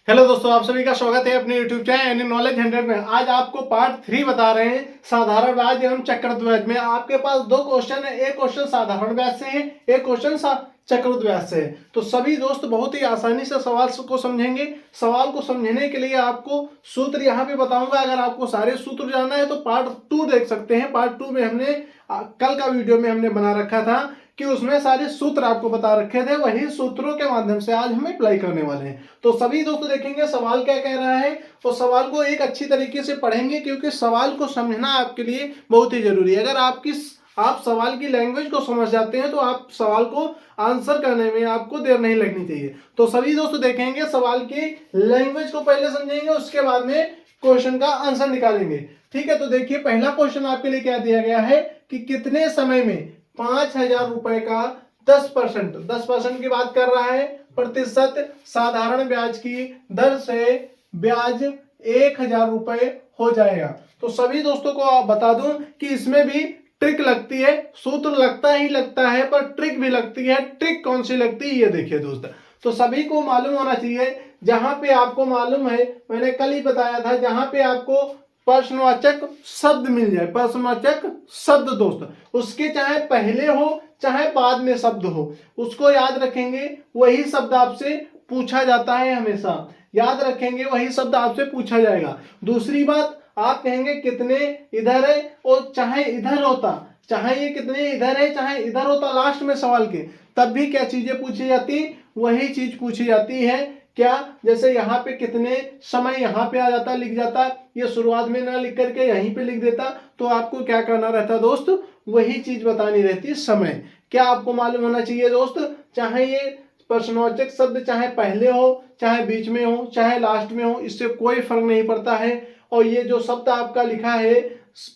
Hello दोस्तों, आप सभी का स्वागत है अपने YouTube चैनल नॉलेज 100 में। आज आपको पार्ट 3 बता रहे हैं साधारण ब्याज एवं चक्रवृद्धि ब्याज में। आपके पास दो क्वेश्चन है, एक क्वेश्चन साधारण ब्याज से है, एक क्वेश्चन चक्रवृद्धि ब्याज से है। तो सभी दोस्त बहुत ही आसानी से सवाल को समझेंगे। सवाल को समझने के लिए आपको सूत्र यहाँ पे बताऊंगा। अगर आपको सारे सूत्र जानना है तो पार्ट 2 देख सकते हैं। पार्ट 2 में हमने कल का वीडियो में हमने बना रखा था कि उसमें सारे सूत्र आपको बता रखे थे। वही सूत्रों के माध्यम से आज हम अप्लाई करने वाले हैं। तो सभी दोस्तों देखेंगे सवाल क्या कह रहा है और सवाल को एक अच्छी तरीके से पढ़ेंगे, क्योंकि सवाल को समझना आपके लिए बहुत ही जरूरी है। अगर आप सवाल की लैंग्वेज को समझ जाते हैं तो आप सवाल को आंसर करने में आपको देर नहीं लगनी चाहिए। तो सभी दोस्तों देखेंगे सवाल की लैंग्वेज को पहले समझेंगे, उसके बाद में क्वेश्चन का आंसर निकालेंगे। ठीक है, तो देखिए पहला क्वेश्चन आपके लिए क्या दिया गया है कि कितने समय में 5,000 रुपए का 10% की बात कर रहा है प्रतिशत साधारण ब्याज की दर से ब्याज 1,000 रुपए हो जाएगा। तो सभी दोस्तों को आप बता दूं कि इसमें भी ट्रिक लगती है। सूत्र लगता ही लगता है पर ट्रिक भी लगती है। ट्रिक कौन सी लगती है ये देखिए दोस्त। तो सभी को मालूम होना चाहिए, जहां पे आपको मालूम है, मैंने कल ही बताया था, जहां पे आपको प्रश्नवाचक शब्द मिल जाए, प्रश्नवाचक शब्द दोस्त, उसके चाहे पहले हो चाहे बाद में शब्द हो, उसको याद रखेंगे। वही शब्द आपसे पूछा जाता है, हमेशा याद रखेंगे, वही शब्द आपसे पूछा जाएगा। दूसरी बात, आप कहेंगे कितने इधर है और चाहे इधर होता, चाहे ये कितने इधर है चाहे इधर होता लास्ट में सवाल के, तब भी क्या चीजें पूछी जाती, वही चीज पूछी जाती है। क्या, जैसे यहाँ पे कितने समय यहाँ पे आ जाता, लिख जाता, ये शुरुआत में ना लिख करके यहीं पे लिख देता, तो आपको क्या करना रहता दोस्त, वही चीज बतानी रहती समय। क्या आपको मालूम होना चाहिए दोस्त, चाहे ये प्रश्नवाचक शब्द चाहे पहले हो चाहे बीच में हो चाहे लास्ट में हो, इससे कोई फर्क नहीं पड़ता है। और ये जो शब्द आपका लिखा है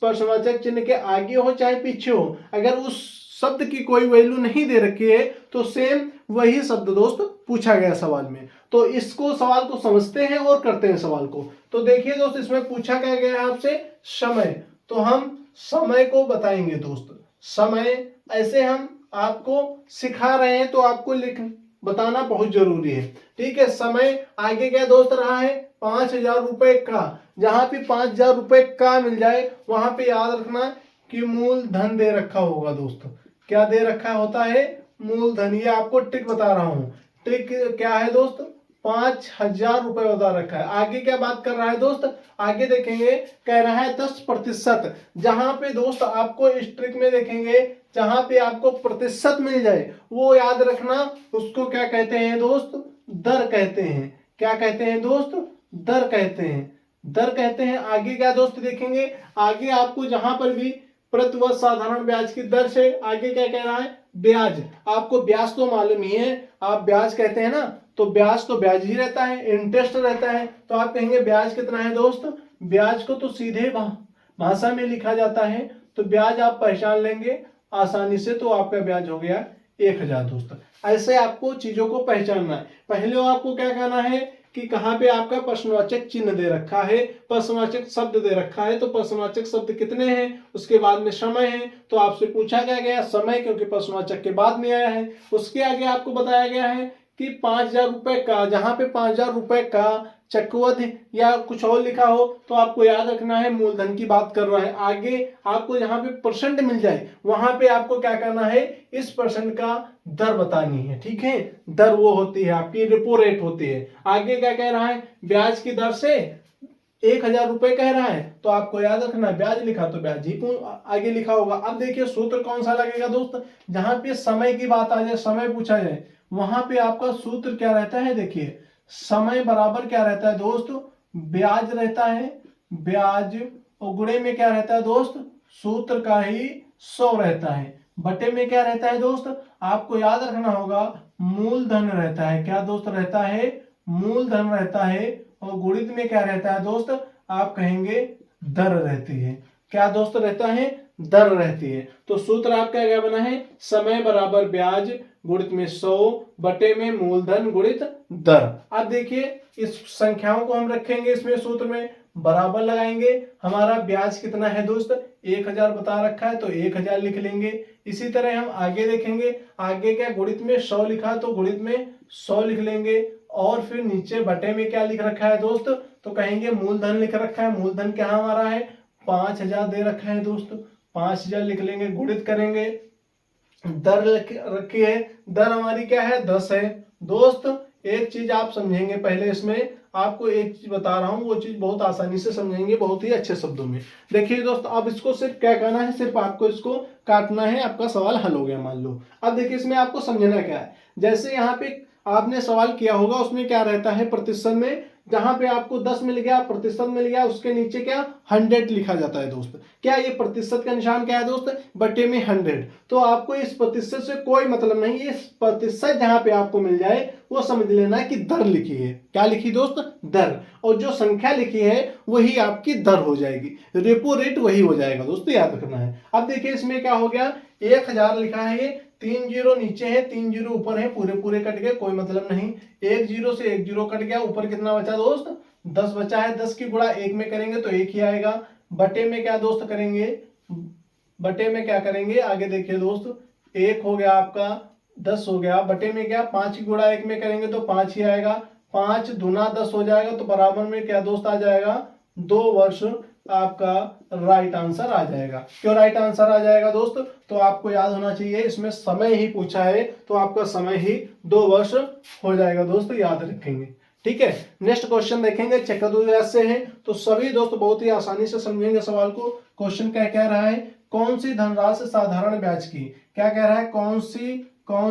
प्रश्नवाचक चिन्ह के आगे हो चाहे पीछे हो, अगर उस शब्द की कोई वैल्यू नहीं दे रखी है तो सेम वही शब्द दोस्त पूछा गया सवाल में। तो इसको सवाल को समझते हैं और करते हैं सवाल को। तो देखिए दोस्त, इसमें पूछा क्या गया है आपसे समय, तो हम समय को बताएंगे दोस्त। समय ऐसे हम आपको सिखा रहे हैं तो आपको लिख बताना बहुत जरूरी है। ठीक है, समय आगे क्या दोस्त रहा है 5,000 रुपए का। जहां पे 5,000 रुपए का मिल जाए वहां पे याद रखना कि मूलधन दे रखा होगा दोस्त। क्या दे रखा होता है, मूलधन। ये आपको ट्रिक बता रहा हूं। ट्रिक क्या है दोस्त, 5,000 रुपए बता रखा है। आगे क्या बात कर रहा है दोस्त, आगे देखेंगे कह रहा है 10%। जहां पे दोस्त आपको इस ट्रिक में देखेंगे, जहां पे आपको प्रतिशत मिल जाए वो याद रखना, उसको क्या कहते हैं दोस्त, दर कहते हैं। क्या कहते हैं दोस्त, दर कहते हैं, दर कहते हैं। आगे क्या दोस्त देखेंगे, आगे आपको जहां पर भी प्रतिवर्ष साधारण ब्याज की दर से आगे क्या कह रहा है, ब्याज। आपको ब्याज तो मालूम ही है, आप ब्याज कहते हैं ना, तो ब्याज ही रहता है, इंटरेस्ट रहता है। तो आप कहेंगे ब्याज कितना है दोस्त, ब्याज को तो सीधे भाषा में लिखा जाता है, तो ब्याज आप पहचान लेंगे आसानी से, तो आपका ब्याज हो गया 1,000 दोस्त। ऐसे आपको चीजों को पहचानना है। पहले आपको क्या कहना है कि कहाँ पे आपका प्रश्नवाचक चिन्ह दे रखा है, प्रश्नवाचक शब्द दे रखा है, तो प्रश्नवाचक शब्द कितने हैं, उसके बाद में समय है, तो आपसे पूछा क्या गया समय, क्योंकि प्रश्नवाचक के बाद में आया है। उसके आगे आपको बताया गया है कि 5,000 रुपए का, जहां पे 5,000 रुपए का चक्रवृद्धि या कुछ और लिखा हो तो आपको याद रखना है मूलधन की बात कर रहा है। आगे आपको जहां पे परसेंट मिल जाए वहां पे आपको क्या करना है, इस परसेंट का दर बतानी है। ठीक है, दर वो होती है आपकी रेपो रेट होती है। आगे क्या कह रहा है, ब्याज की दर से 1,000 रुपए कह रहा है, तो आपको याद रखना है ब्याज लिखा तो ब्याज ही आगे लिखा होगा। अब देखिए सूत्र कौन सा लगेगा दोस्त, जहां पे समय की बात आ जाए, समय पूछा जाए, वहां पे आपका सूत्र क्या रहता है, देखिए समय बराबर क्या रहता है दोस्त, ब्याज रहता है, ब्याज, और गुणे में क्या रहता है दोस्त, सूत्र का ही 100 रहता है, बटे में क्या रहता है दोस्त, आपको याद रखना होगा मूलधन रहता है। क्या दोस्त रहता है, मूलधन रहता है, और गुणित में क्या रहता है दोस्त, आप कहेंगे दर रहती है। क्या दोस्त रहता है, दर रहती है। तो सूत्र आपका क्या बना है, समय बराबर ब्याज गुणित में 100 बटे में मूलधन गुणित दर। अब देखिए इस संख्याओं को हम रखेंगे इसमें सूत्र में, बराबर लगाएंगे। हमारा ब्याज कितना है दोस्त, 1,000 बता रखा है तो 1,000 लिख लेंगे। इसी तरह हम आगे देखेंगे, आगे क्या गुणित में 100 लिखा तो गुणित में 100 लिख लेंगे। और फिर नीचे बटे में क्या लिख रखा है दोस्त, तो कहेंगे मूलधन लिख रखा है। मूलधन क्या हमारा है 5000 दे रखा है दोस्त, 5000 लिख लेंगे, गुणित करेंगे, दर रखी है, दर हमारी क्या है 10 है। दोस्त एक चीज आप समझेंगे, पहले इसमें आपको एक चीज बता रहा हूं, वो चीज बहुत आसानी से समझेंगे, बहुत ही अच्छे शब्दों में। देखिए दोस्त, अब इसको सिर्फ क्या करना है, सिर्फ आपको इसको काटना है, आपका सवाल हल हो गया मान लो। अब देखिए इसमें आपको समझना क्या है, जैसे यहाँ पे आपने सवाल किया होगा, उसमें क्या रहता है प्रतिशत में, जहां पे आपको 10 मिल गया, प्रतिशत मिल गया, उसके नीचे क्या 100 लिखा जाता है दोस्त। क्या ये प्रतिशत का निशान क्या है दोस्त, बटे में 100। तो आपको इस प्रतिशत से कोई मतलब नहीं, ये प्रतिशत जहां पे आपको मिल जाए वो समझ लेना कि दर लिखी है। क्या लिखी दोस्त, दर, और जो संख्या लिखी है वही आपकी दर हो जाएगी, रेपो रेट वही हो जाएगा दोस्त, याद रखना है। अब देखिए इसमें क्या हो गया, 1000 लिखा है, ये 3 जीरो नीचे है, 3 जीरो ऊपर है, पूरे पूरे कट गए, कोई मतलब नहीं। 1 जीरो से 1 जीरो कट गया, ऊपर कितना बचा दोस्त 10 बचा है। 10 की गुणा 1 में करेंगे तो 1 ही आएगा। बटे में क्या दोस्त करेंगे, बटे में क्या करेंगे, आगे देखिए दोस्त, 1 हो गया आपका, 10 हो गया, बटे में क्या 5 की गुणा 1 में करेंगे तो 5 ही आएगा। 5 दूना 10 हो जाएगा, तो बराबर में क्या दोस्त आ जाएगा 2 वर्ष आपका राइट आंसर आ जाएगा। क्यों राइट आंसर आ जाएगा दोस्त, तो आपको याद होना चाहिए इसमें समय ही पूछा है, तो आपका समय ही 2 वर्ष हो जाएगा दोस्त, याद रखेंगे। ठीक है, नेक्स्ट क्वेश्चन देखेंगे, चक्रवृद्धि ब्याज से है, तो सभी दोस्त बहुत ही आसानी से समझेंगे सवाल को। क्वेश्चन क्या कह रहा है, कौन सी धनराशि साधारण ब्याज की, क्या कह रहा है, कौन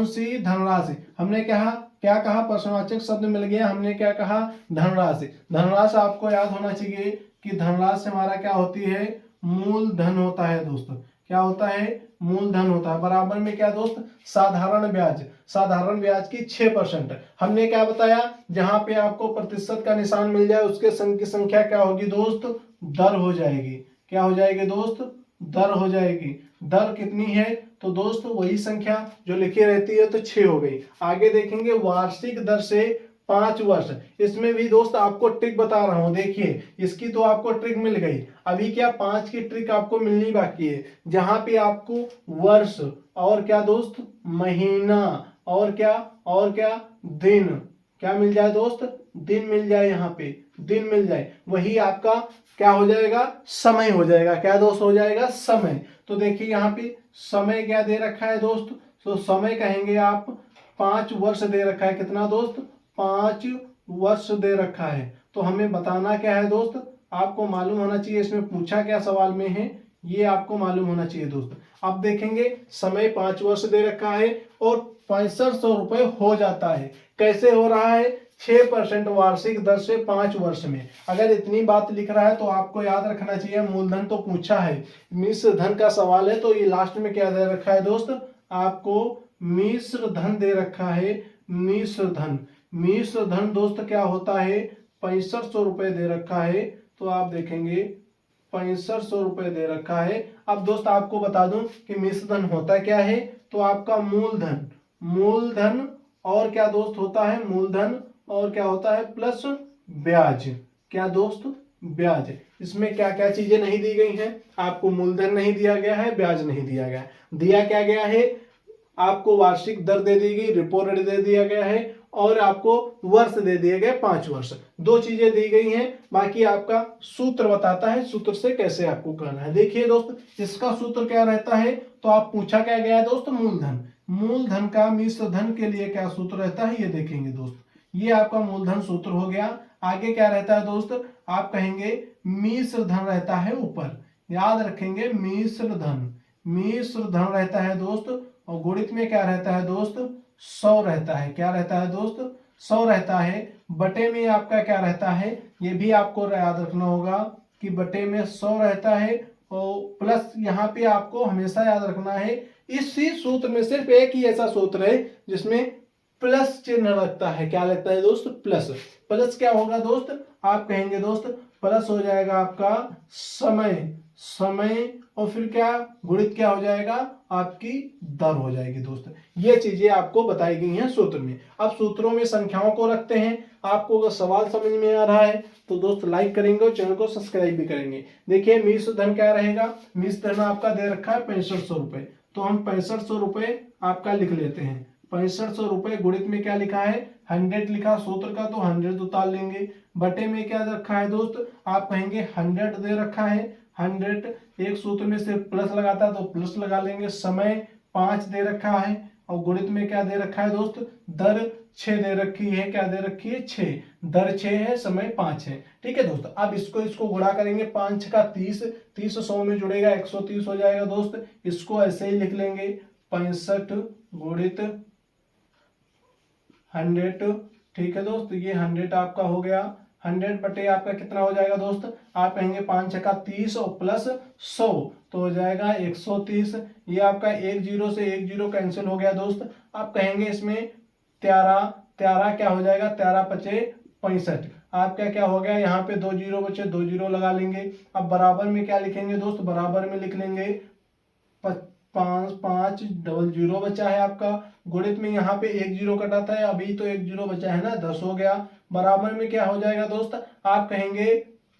सी धनराशि, हमने क्या कहा प्रश्नवाचक शब्द मिल गया, हमने क्या कहा धनराशि। धनराशि आपको याद होना चाहिए कि धनराशि हमारा क्या होती है, मूलधन होता है दोस्त। क्या होता है, मूलधन होता है। बराबर में क्या दोस्त, साधारण ब्याज, साधारण ब्याज की 6%। हमने क्या बताया, जहां पे आपको प्रतिशत का निशान मिल जाए उसके संग की संख्या क्या होगी दोस्त, दर हो जाएगी। क्या हो जाएगी दोस्त, दर हो जाएगी। दर कितनी है, तो दोस्त वही संख्या जो लिखी रहती है, तो 6 हो गई। आगे देखेंगे वार्षिक दर से 5 वर्ष, इसमें भी दोस्त आपको ट्रिक बता रहा हूं, देखिए इसकी तो आपको ट्रिक मिल गई, अभी क्या 5 की ट्रिक आपको मिलनी बाकी है, जहां पे आपको वर्ष और क्या दोस्त महीना और क्या दिन, क्या मिल जाए दोस्त, दिन मिल जाए, यहाँ पे दिन मिल जाए, वही आपका क्या हो जाएगा, समय हो जाएगा। क्या दोस्त हो जाएगा, समय। तो देखिए यहाँ पे समय क्या दे रखा है दोस्त, तो समय कहेंगे आप 5 वर्ष दे रखा है, कितना दोस्त 5 वर्ष दे रखा है। तो हमें बताना क्या है दोस्त, आपको मालूम होना चाहिए इसमें पूछा क्या सवाल में है, ये आपको मालूम होना चाहिए दोस्त। अब देखेंगे समय 5 वर्ष दे रखा है और 6500 रुपए हो जाता है। कैसे हो रहा है, 6% वार्षिक दर से 5 वर्ष में। अगर इतनी बात लिख रहा है तो आपको याद रखना चाहिए मूलधन तो पूछा है, मिश्र धन का सवाल है, तो ये लास्ट में क्या दे रखा है दोस्त, आपको मिश्र धन दे रखा है। मिश्र धन, मिश्र धन दोस्त क्या होता है, 6500 रुपए दे रखा है, तो आप देखेंगे 6500 रुपए दे रखा है। अब दोस्त आपको बता दूं कि मिश्र धन होता क्या है, तो आपका मूलधन, मूलधन और क्या दोस्त होता है, मूलधन और क्या होता है प्लस ब्याज। क्या दोस्त, ब्याज। इसमें क्या क्या चीजें नहीं दी गई हैं, आपको मूलधन नहीं दिया गया है, ब्याज नहीं दिया गया, दिया क्या गया है, आपको वार्षिक दर दे दी गई, रेपो रेट दे दिया गया है, और आपको वर्ष दे दिए गए 5 वर्ष, 2 चीजें दी गई हैं। बाकी आपका सूत्र बताता है, सूत्र से कैसे आपको करना है। देखिए दोस्त, इसका सूत्र क्या रहता है, तो आप पूछा क्या गया है दोस्त, मूलधन। मूलधन का मिश्र धन के लिए क्या सूत्र रहता है, ये देखेंगे दोस्त, ये आपका मूलधन सूत्र हो गया। आगे क्या रहता है दोस्त, आप कहेंगे मिश्र धन रहता है ऊपर, याद रखेंगे मिश्र धन, मिश्र धन रहता है दोस्त, और गुणित में क्या रहता है दोस्त 100 रहता है। क्या रहता है दोस्त 100 रहता है। बटे में आपका क्या रहता है, ये भी आपको याद रखना होगा कि बटे में 100 रहता है, और प्लस यहाँ पे आपको हमेशा याद रखना है, इसी सूत्र में सिर्फ एक ही ऐसा सूत्र है जिसमें प्लस चिन्ह लगता है। क्या लगता है दोस्त, प्लस। प्लस क्या होगा दोस्त, आप कहेंगे दोस्त प्लस हो जाएगा आपका समय, समय, और फिर क्या गुणित क्या हो जाएगा, आपकी दर हो जाएगी दोस्त। ये चीजें आपको बताई गई हैं सूत्र में। अब सूत्रों में संख्याओं को रखते हैं। आपको अगर सवाल समझ में आ रहा है तो दोस्त लाइक करेंगे और चैनल को सब्सक्राइब भी करेंगे। देखिए मिश्र धन क्या रहेगा, मिश्र धन आपका दे रखा है 6500 रुपए, तो हम 6500 रुपए आपका लिख लेते हैं। 6500 रुपए गुणित में क्या लिखा है 100 लिखा सूत्र का तो 100 उतार लेंगे। बटे में क्या रखा है दोस्त, आप कहेंगे 100 दे रखा है, 100 एक सूत्र में सिर्फ प्लस लगाता है तो प्लस लगा लेंगे। समय 5 दे रखा है और गुणित में क्या दे रखा है दोस्त, दर 6 दे रखी है। क्या दे रखी है, 6। दर 6 है, समय 5 है। ठीक है दोस्त, अब इसको गुणा करेंगे, 5 का 30, 30 100 में जुड़ेगा 130 हो जाएगा दोस्त। इसको ऐसे ही लिख लेंगे 65 गुणित 100। ठीक है दोस्त, ये 100 आपका हो गया। 100 बटे आपका कितना हो जाएगा दोस्त, आप कहेंगे 5 का 30 और प्लस 100 तो हो जाएगा 130। ये आपका 1 0 से 1 0 कैंसिल हो गया दोस्त। आप कहेंगे इसमें 13 क्या हो जाएगा, 13 पचे 65। आपका क्या हो गया, यहाँ पे 2 0 बचे, 2 0 लगा लेंगे। अब बराबर में क्या लिखेंगे दोस्त, बराबर में लिख लेंगे 5 डबल 0 बचा है आपका। गुणित में यहाँ पे 1 0 कटा था, अभी तो 1 0 बचा है ना, 10 हो गया। बराबर में क्या हो जाएगा दोस्त, आप कहेंगे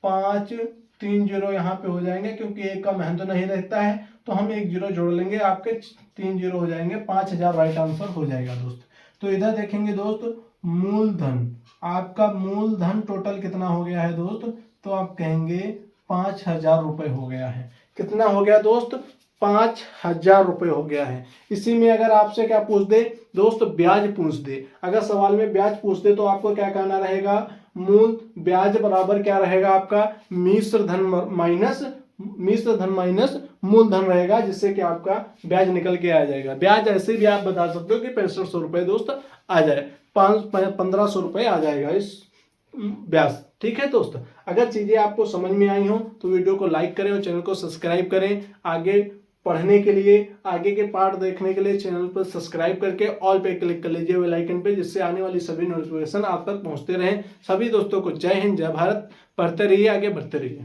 5 3 0 यहाँ पे हो जाएंगे, क्योंकि एक का महत्व नहीं रहता है तो हम 1 0 जोड़ लेंगे, आपके 3 0 हो जाएंगे। 5000 राइट आंसर हो जाएगा दोस्त। तो इधर देखेंगे दोस्त, मूलधन, आपका मूलधन टोटल कितना हो गया है दोस्त, तो आप कहेंगे 5000 रुपए हो गया है। कितना हो गया दोस्त, 5000 रुपए हो गया है। इसी में अगर आपसे क्या पूछ दे दोस्त, ब्याज पूछ दे, अगर सवाल में ब्याज पूछ दे तो आपको क्या कहना रहेगा, मूल ब्याज बराबर क्या रहेगा आपका, मिश्र धन माइनस मूलधन रहेगा, जिससे कि आपका ब्याज निकल के आ जाएगा। ब्याज ऐसे भी आप बता सकते हो कि 6500 रुपए दोस्त आ जाए, 1500 रुपए आ जाएगा इस ब्याज। ठीक है दोस्त, अगर चीजें आपको समझ में आई हो तो वीडियो को लाइक करें और चैनल को सब्सक्राइब करें। आगे पढ़ने के लिए, आगे के पार्ट देखने के लिए चैनल पर सब्सक्राइब करके ऑल पे क्लिक कर लीजिए बेल आइकन पे, जिससे आने वाली सभी नोटिफिकेशन आप तक पहुंचते रहें। सभी दोस्तों को जय हिंद, जय भारत। पढ़ते रहिए, आगे बढ़ते रहिए।